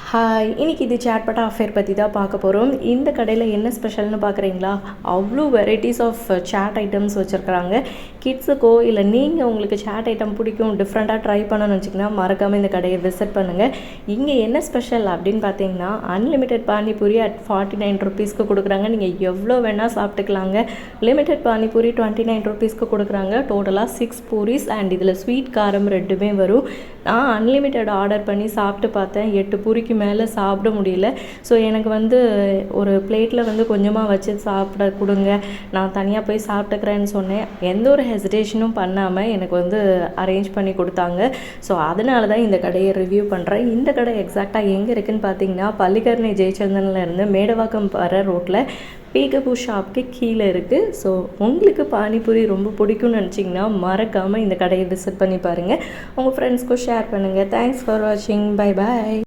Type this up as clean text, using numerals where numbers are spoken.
Hi, இன்னைக்கு இது சாட்பட்டா affair பற்றி தான் பார்க்க போகிறோம். இந்த கடையில் என்ன ஸ்பெஷல்னு பார்க்குறீங்களா? அவ்வளோ வெரைட்டிஸ் ஆஃப் சாட் ஐட்டம்ஸ் வச்சுருக்குறாங்க. கிட்ஸுக்கோ இல்லை நீங்கள் உங்களுக்கு சாட் ஐட்டம் பிடிக்கும், டிஃப்ரெண்ட்டாக ட்ரை பண்ணணும்னு வச்சிங்கன்னா மறக்காமல் இந்த கடையை விசிட் பண்ணுங்கள். இங்கே என்ன ஸ்பெஷல் அப்படின்னு பார்த்தீங்கன்னா, அன்லிமிட்டெட் பானிபூரி அட் 49 ருபீஸ்க்கு கொடுக்குறாங்க. நீங்கள் எவ்வளோ வேணால் சாப்பிட்டுக்கலாங்க. லிமிட்டெட் பானிபூரி 29 ருபீஸ்க்கு கொடுக்குறாங்க. டோட்டலாக 6 பூரிஸ் அண்ட் இதில் ஸ்வீட் காரம் ரெண்டுமே வரும். நான் அன்லிமிட்டெட் ஆர்டர் பண்ணி சாப்பிட்டு பார்த்தேன். 8 பூரிக்கு மேலே சாப்பிட முடியல. ஸோ எனக்கு ஒரு பிளேட்டில் கொஞ்சமாக வச்சு சாப்பிட கொடுங்க, நான் தனியாக போய் சாப்பிட்டுக்கிறேன்னு சொன்னேன். எந்த ஒரு ஹெசிடேஷனும் பண்ணாமல் எனக்கு அரேஞ்ச் பண்ணி கொடுத்தாங்க. ஸோ அதனால தான் இந்த கடையை ரிவ்யூ பண்ணுறேன். இந்த கடை எக்ஸாக்டாக எங்கே இருக்குதுன்னு பார்த்தீங்கன்னா, பள்ளிக்கரணை ஜெயச்சந்திரன்லேருந்து மேடவாக்கம் வர ரோட்டில் பீகபூ ஷாப்க்கு கீழே இருக்குது. ஸோ உங்களுக்கு பானிபூரி ரொம்ப பிடிக்கும்னு நினச்சிங்கன்னா மறக்காமல் இந்த கடையை விசிட் பண்ணி பாருங்கள். உங்கள் ஃப்ரெண்ட்ஸ்க்கும் ஷேர் பண்ணுங்கள். தேங்க்ஸ் ஃபார் வாட்சிங். Bye bye.